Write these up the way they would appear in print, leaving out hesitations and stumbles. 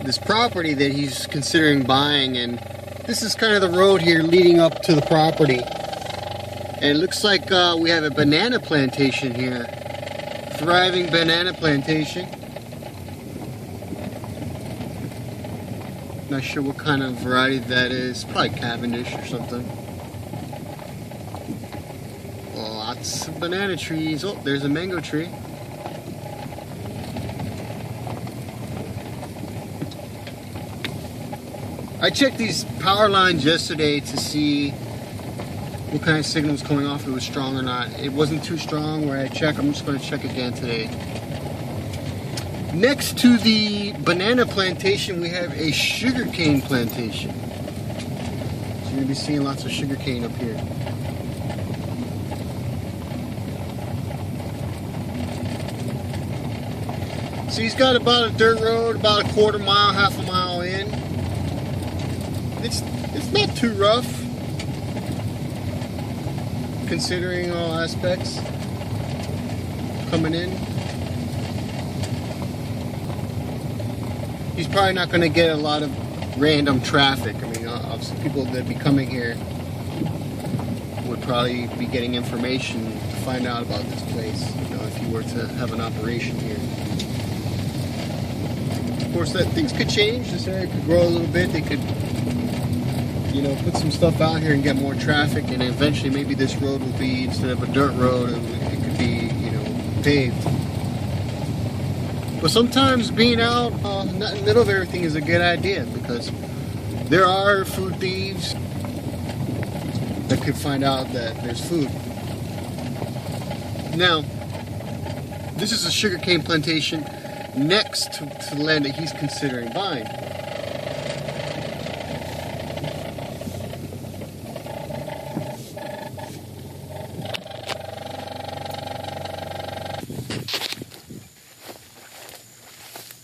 this property that he's considering buying, and this is kind of the road here leading up to the property. And it looks like we have a banana plantation here. Thriving banana plantation. Not sure what kind of variety that is. Probably Cavendish or something. Lots of banana trees. Oh, there's a mango tree. I checked these power lines yesterday to see what kind of signal was coming off, if it was strong or not. It wasn't too strong where I checked. I'm just going to check again today. Next to the banana plantation, we have a sugarcane plantation. So you're going to be seeing lots of sugarcane up here. So he's got about a dirt road, about a quarter mile, half a mile in. It's not too rough, considering all aspects coming in. He's probably not going to get a lot of random traffic. I mean, obviously people that be coming here would probably be getting information to find out about this place, you know, if you were to have an operation here. Of course, that things could change. This area could grow a little bit. They could, you know, put some stuff out here and get more traffic, and eventually maybe this road will be, instead of a dirt road, it could be, you know, paved. But sometimes being out not in the middle of everything is a good idea, because there are food thieves that could find out that there's food. Now, this is a sugarcane plantation next to the land that he's considering buying.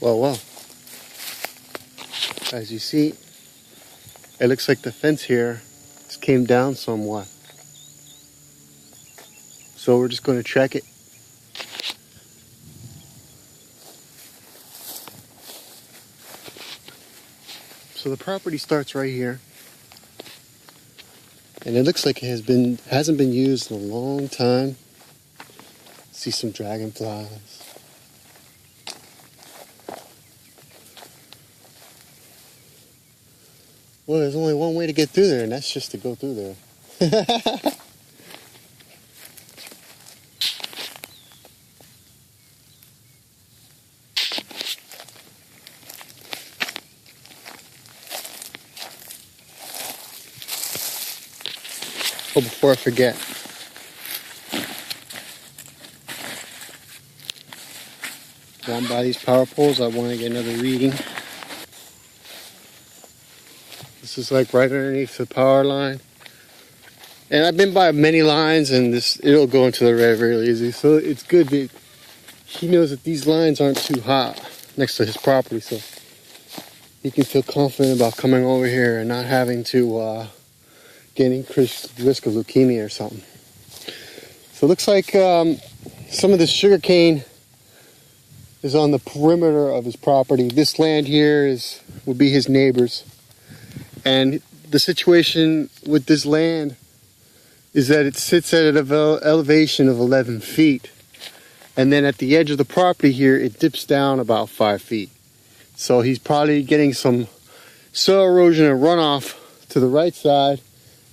Well, as you see, it looks like the fence here just came down somewhat. So we're just going to check it. So the property starts right here, and it looks like it hasn't been used in a long time. See some dragonflies. Well, there's only one way to get through there, and that's just to go through there. Oh, before I forget. Down by these power poles, I want to get another reading. This is like right underneath the power line. And I've been by many lines, and it'll go into the red very easy. So it's good that he knows that these lines aren't too hot next to his property, so he can feel confident about coming over here and not having to get increased risk of leukemia or something. So it looks like some of this sugar cane is on the perimeter of his property. This land here would be his neighbor's. And the situation with this land is that it sits at an elevation of 11 feet. And then at the edge of the property here, it dips down about 5 feet. So he's probably getting some soil erosion and runoff to the right side.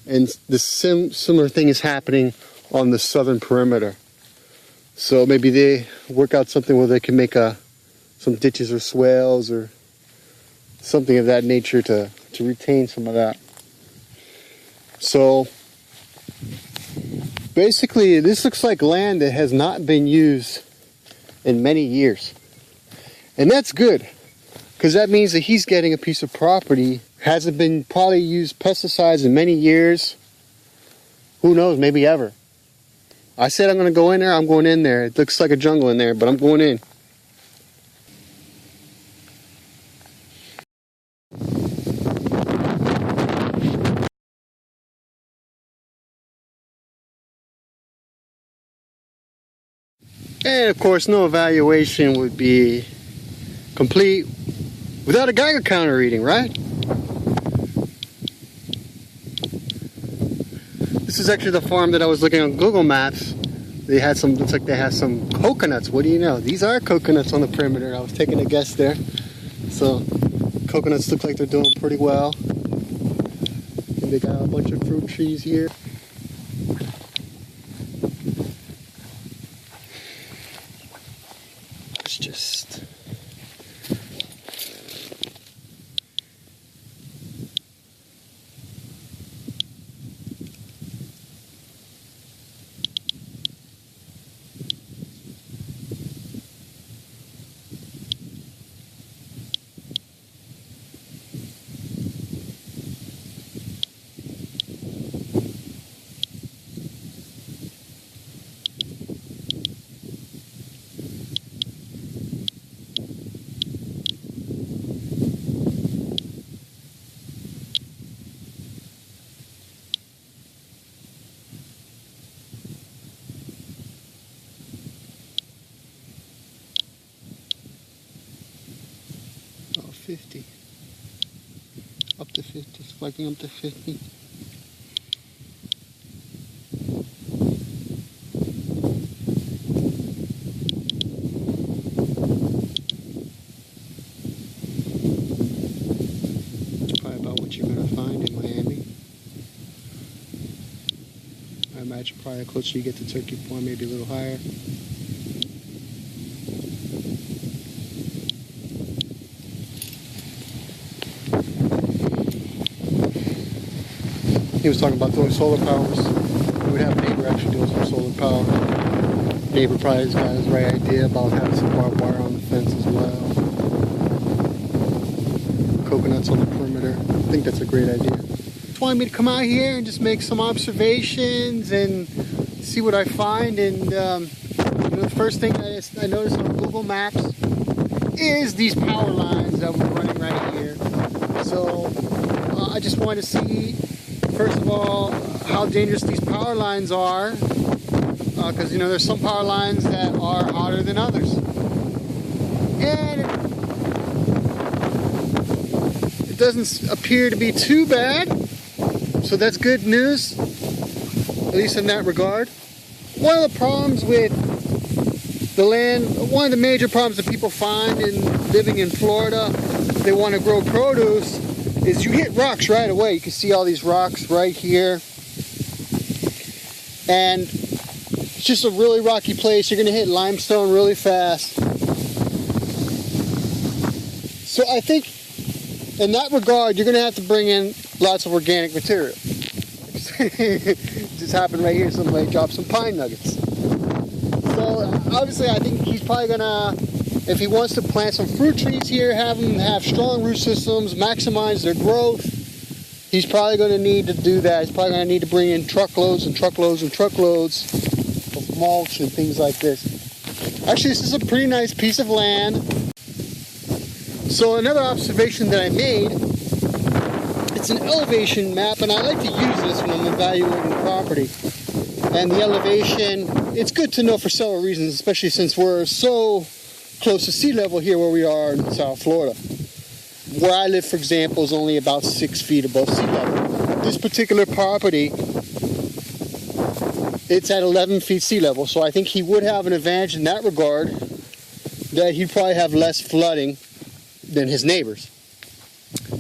And the similar thing is happening on the southern perimeter. So maybe they work out something where they can make some ditches or swales or something of that nature to retain some of that. So basically, this looks like land that has not been used in many years. And that's good, because that means that he's getting a piece of property, hasn't been probably used pesticides in many years. Who knows, maybe ever. I said I'm going to go in there, I'm going in there. It looks like a jungle in there, but I'm going in. And of course, no evaluation would be complete without a Geiger counter reading, right? This is actually the farm that I was looking on Google Maps. They had some, looks like they had some coconuts. What do you know? These are coconuts on the perimeter. I was taking a guess there. So coconuts look like they're doing pretty well. And they got a bunch of fruit trees here. It's just... Oh, 50. Up to 50. Spiking up to 50. It's probably about what you're going to find in Miami. I imagine probably the closer you get to Turkey Point, maybe a little higher. He was talking about doing solar powers. We would have a neighbor actually doing some solar power. Neighbor probably has got his right idea about having some barbed wire on the fence as well. Coconuts on the perimeter. I think that's a great idea. Just wanted me to come out here and just make some observations and see what I find. And the first thing I noticed on Google Maps is these power lines that we're running right here. So I just wanted to see, first of all, how dangerous these power lines are, because there's some power lines that are hotter than others, and it doesn't appear to be too bad, so that's good news, at least in that regard. One of the problems with the land, one of the major problems that people find in living in Florida, if they want to grow produce, is you hit rocks right away. You can see all these rocks right here. And it's just a really rocky place. You're going to hit limestone really fast. So I think in that regard, you're going to have to bring in lots of organic material. Just happened right here. Somebody dropped some pine nuggets. So obviously I think he's probably going to, if he wants to plant some fruit trees here, have them have strong root systems, maximize their growth, he's probably going to need to do that. He's probably going to need to bring in truckloads and truckloads and truckloads of mulch and things like this. Actually, this is a pretty nice piece of land. So another observation that I made, it's an elevation map, and I like to use this when I'm evaluating the property. And the elevation, it's good to know for several reasons, especially since we're so close to sea level here where we are in South Florida. Where I live, for example, is only about 6 feet above sea level. This particular property, it's at 11 feet sea level, so I think he would have an advantage in that regard, that he'd probably have less flooding than his neighbors.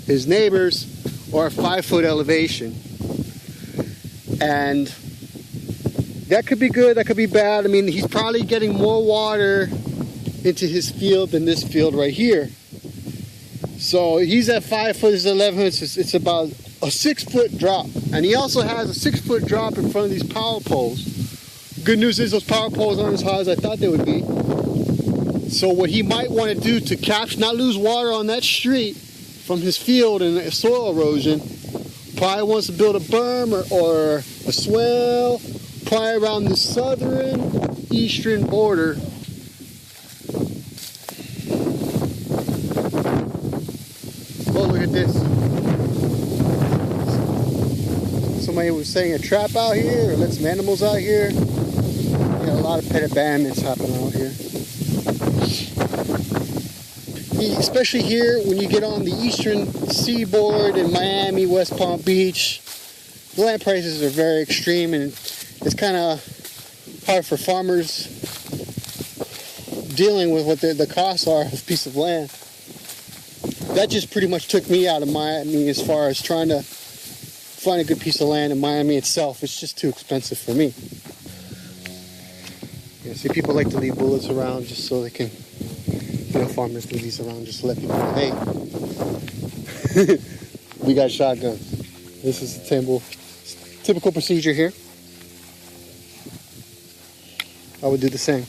His neighbors are 5 foot elevation, and that could be good, that could be bad. I mean, he's probably getting more water into his field than this field right here. So he's at 5 foot, he's 11 foot, it's about a 6 foot drop. And he also has a 6 foot drop in front of these power poles. Good news is those power poles aren't as high as I thought they would be. So what he might want to do to capture, not lose water on that street from his field and soil erosion, probably wants to build a berm or a swell, probably around the southern eastern border. Oh, look at this. Somebody was saying a trap out here, or let some animals out here. Got a lot of pet abandonments happening out here. especially here when you get on the eastern seaboard in Miami, West Palm Beach, the land prices are very extreme, and it's kind of hard for farmers dealing with what the costs are of a piece of land. That just pretty much took me out of Miami as far as trying to find a good piece of land in Miami itself. It's just too expensive for me. Yeah, see, people like to leave bullets around just so they can, farmers leave these around just to let people know, hey, we got shotguns. This is the typical procedure here. I would do the same.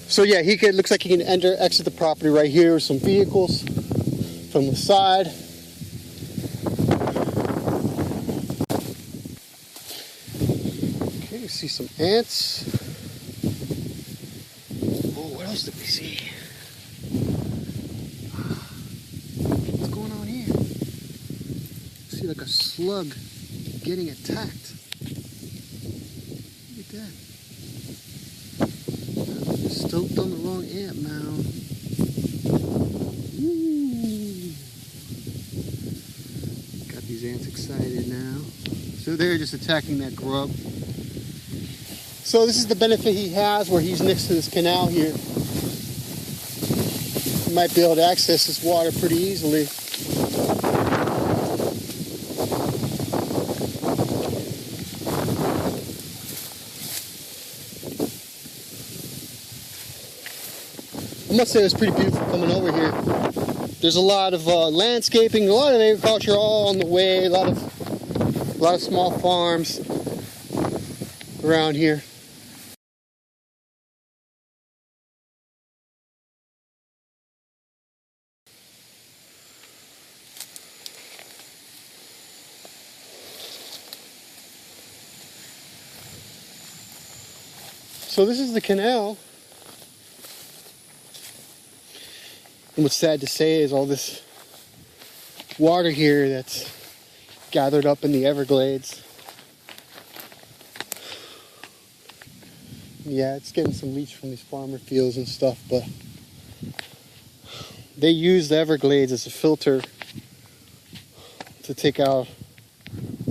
So yeah, looks like he can exit the property right here with some vehicles from the side. Okay, you see some ants. Oh, what else did we see? What's going on here? I see like a slug getting attacked. Look at that. Stoked on the wrong ant mound. Ooh. Got these ants excited now. So they're just attacking that grub. So this is the benefit he has where he's next to this canal here. He might be able to access this water pretty easily. I must say it was pretty beautiful coming over here. There's a lot of landscaping, a lot of agriculture all on the way, a lot of small farms around here. So this is the canal. And what's sad to say is all this water here that's gathered up in the Everglades. Yeah, it's getting some leach from these farmer fields and stuff, but they use the Everglades as a filter to take out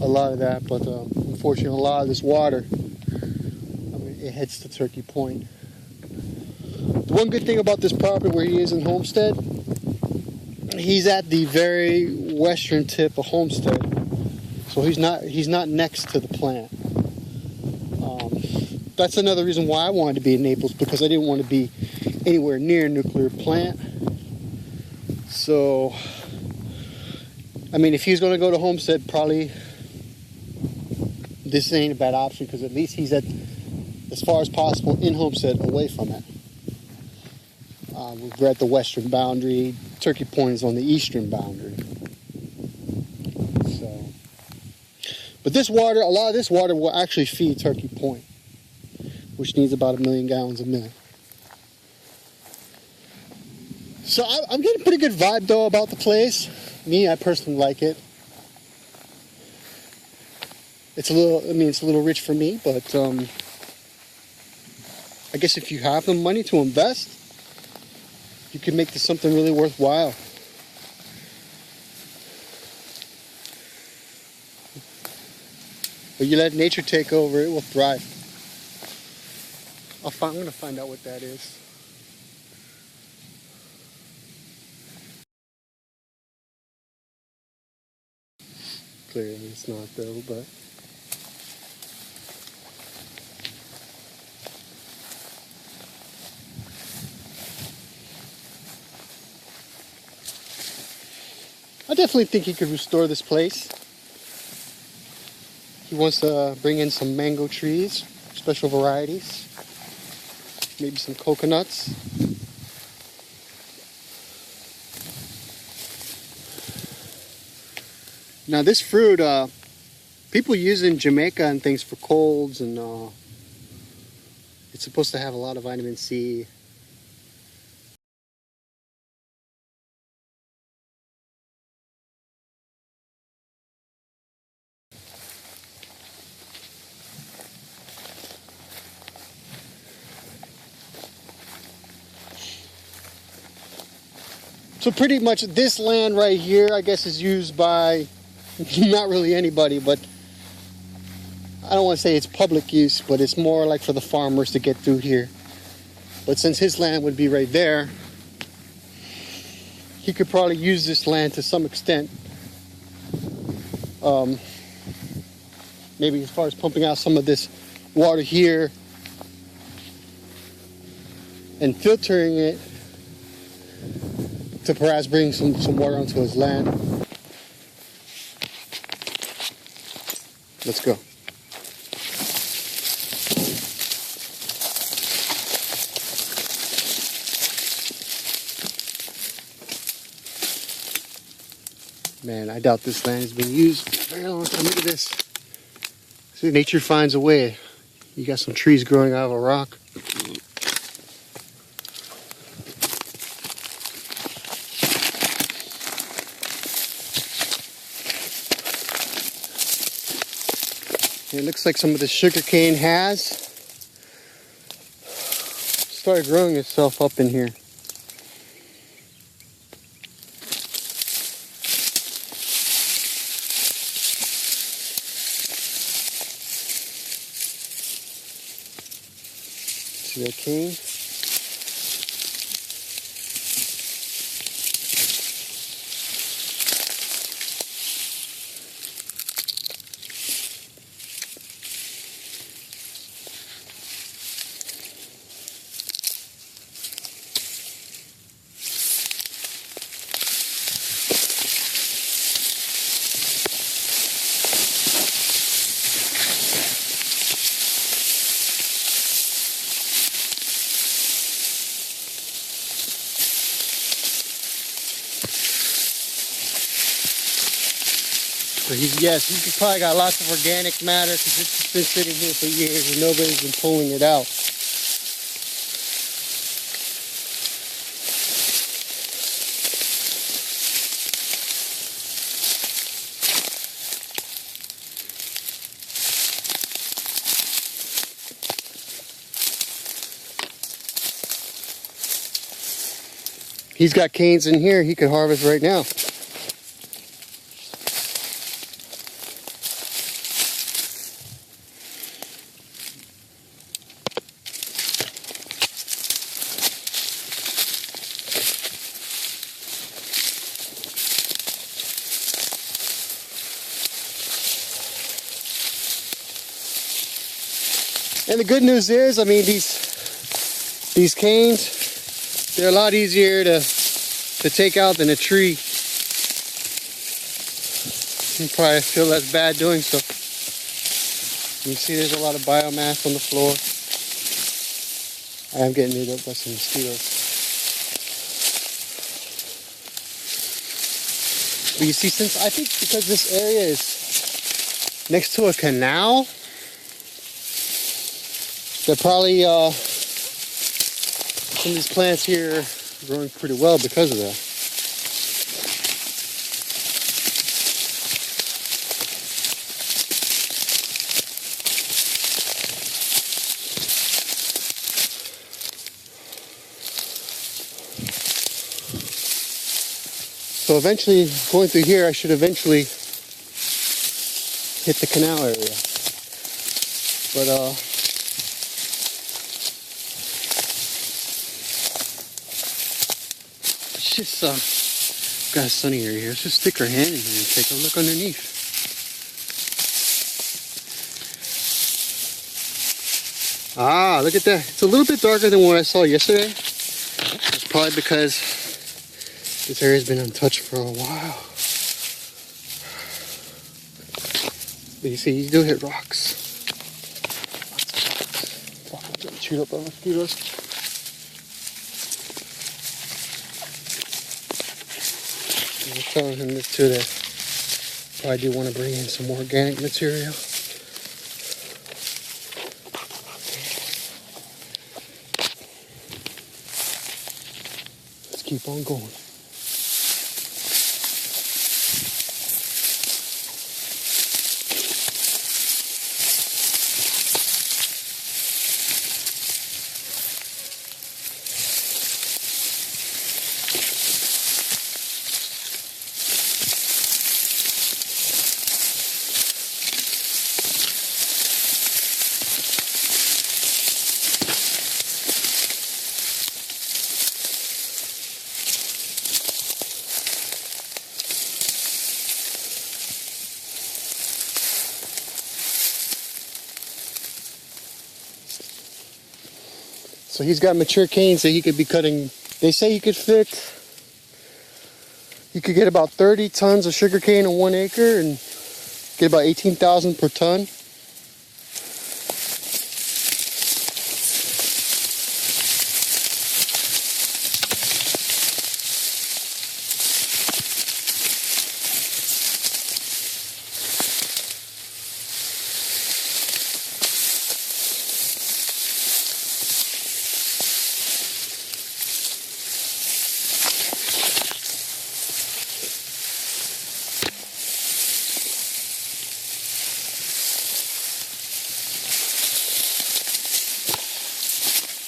a lot of that, but unfortunately a lot of this water, it heads to Turkey Point. The one good thing about this property where he is in Homestead, he's at the very western tip of Homestead, so he's not next to the plant. That's another reason why I wanted to be in Naples, because I didn't want to be anywhere near a nuclear plant. So, I mean, if he's going to go to Homestead, probably this ain't a bad option, because at least he's at, as far as possible, in Homestead, away from it. We're at the western boundary. Turkey Point is on the eastern boundary. So, but this water, a lot of this water will actually feed Turkey Point, which needs about 1 million gallons a minute. So I'm getting a pretty good vibe though about the place. I personally like it. It's a little rich for me, but I guess if you have the money to invest, you can make this something really worthwhile. But you let nature take over, it will thrive. I'm going to find out what that is. Clearly it's not though, but... I definitely think he could restore this place. He wants to bring in some mango trees, special varieties, maybe some coconuts. Now this fruit, people use it in Jamaica and things for colds, and it's supposed to have a lot of vitamin C. So pretty much this land right here, I guess, is used by not really anybody, but I don't want to say it's public use, but it's more like for the farmers to get through here. But since his land would be right there, he could probably use this land to some extent. Maybe as far as pumping out some of this water here and filtering it to perhaps bring some water onto his land. Let's go. Man, I doubt this land has been used for a very long time. Look at this. See, nature finds a way. You got some trees growing out of a rock. It looks like some of the sugar cane has started growing itself up in here. See that cane? So he's probably got lots of organic matter because it's been sitting here for years and nobody's been pulling it out. He's got canes in here he could harvest right now. And the good news is, I mean, these canes, they're a lot easier to take out than a tree. You probably feel less bad doing so. You see there's a lot of biomass on the floor. I am getting ate up by some mosquitoes. But you see, since I think because this area is next to a canal, they're probably, some of these plants here are growing pretty well because of that. So eventually, going through here, I should eventually hit the canal area. But, it's just got a sunny area here. Let's just stick our hand in here and take a look underneath. Ah, look at that. It's a little bit darker than what I saw yesterday. It's probably because this area's been untouched for a while. But you see, you do hit rocks. Lots of rocks. Getting chewed up by mosquitoes. I was telling him this too, that I do want to bring in some organic material. Let's keep on going. So he's got mature canes that he could be cutting. They say he could get about 30 tons of sugar cane in 1 acre and get about 18,000 per ton.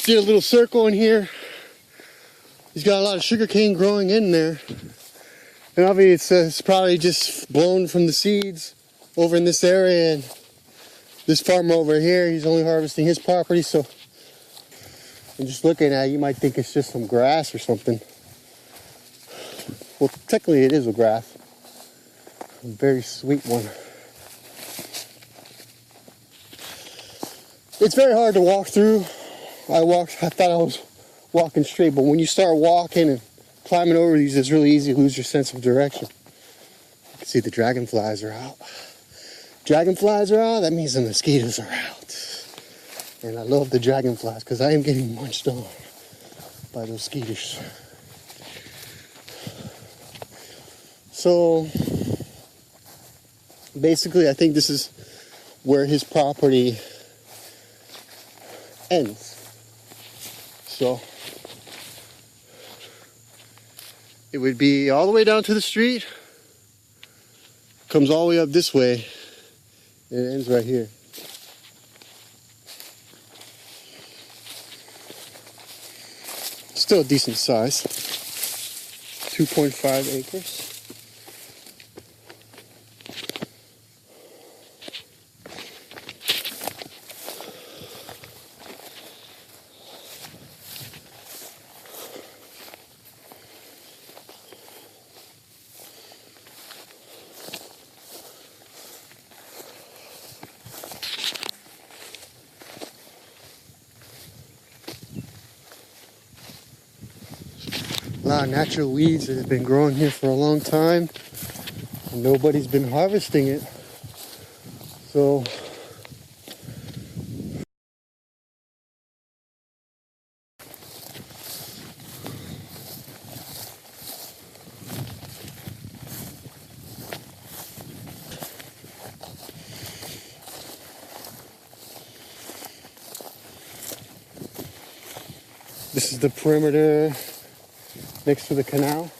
Did a little circle in here. He's got a lot of sugar cane growing in there. And obviously it's probably just blown from the seeds over in this area. And this farmer over here, he's only harvesting his property. So I'm just looking at it, you might think it's just some grass or something. Well, technically it is a grass. A very sweet one. It's very hard to walk through. I thought I was walking straight, but when you start walking and climbing over these, it's really easy to lose your sense of direction. You can see the dragonflies are out. Dragonflies are out, that means the mosquitoes are out. And I love the dragonflies because I am getting munched on by those mosquitoes. So basically, I think this is where his property ends. So it would be all the way down to the street, comes all the way up this way, and it ends right here. Still a decent size, 2.5 acres. A lot of natural weeds that have been growing here for a long time, and nobody's been harvesting it. So this is the perimeter next to the canal.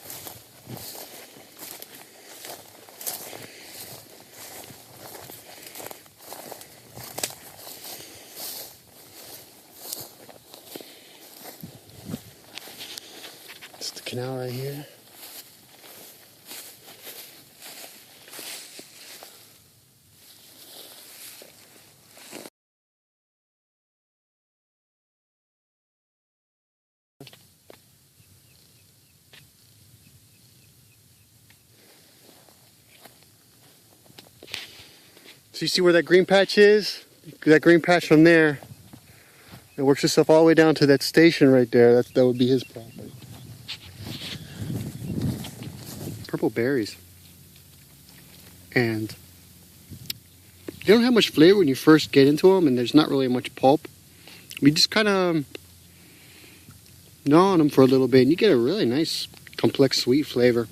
It's the canal right here. So you see where that green patch is? That green patch from there, it works itself all the way down to that station right there. That would be his property. Purple berries. And they don't have much flavor when you first get into them, and there's not really much pulp. We just kind of gnaw on them for a little bit, and you get a really nice, complex, sweet flavor.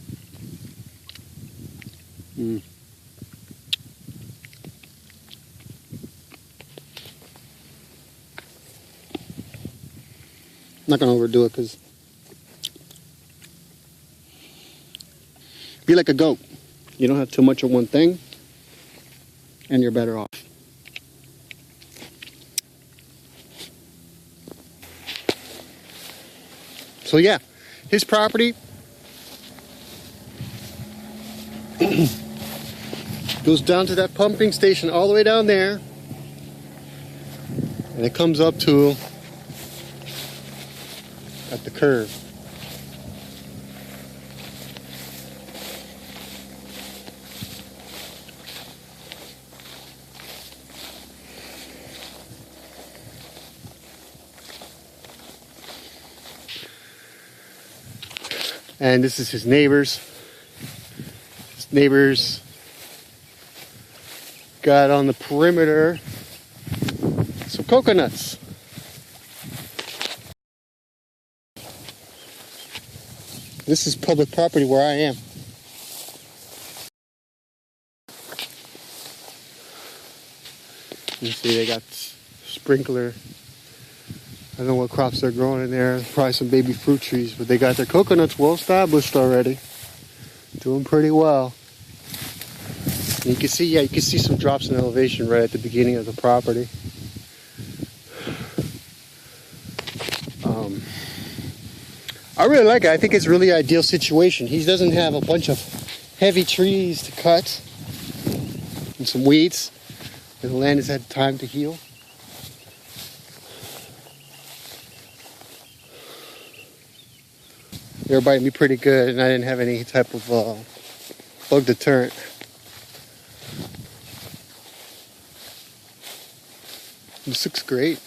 I'm not gonna overdo it because be like a goat. You don't have too much of one thing, and you're better off. So yeah, his property goes down to that pumping station all the way down there, and it comes up to at the curve. And this is his neighbors. His neighbors got on the perimeter some coconuts. This is public property where I am. You see they got sprinkler. I don't know what crops they're growing in there. Probably some baby fruit trees, but they got their coconuts well established already. Doing pretty well. And you can see some drops in elevation right at the beginning of the property. I really like it. I think it's a really ideal situation. He doesn't have a bunch of heavy trees to cut and some weeds. And the land has had time to heal. They were biting me pretty good, and I didn't have any type of bug deterrent. This looks great.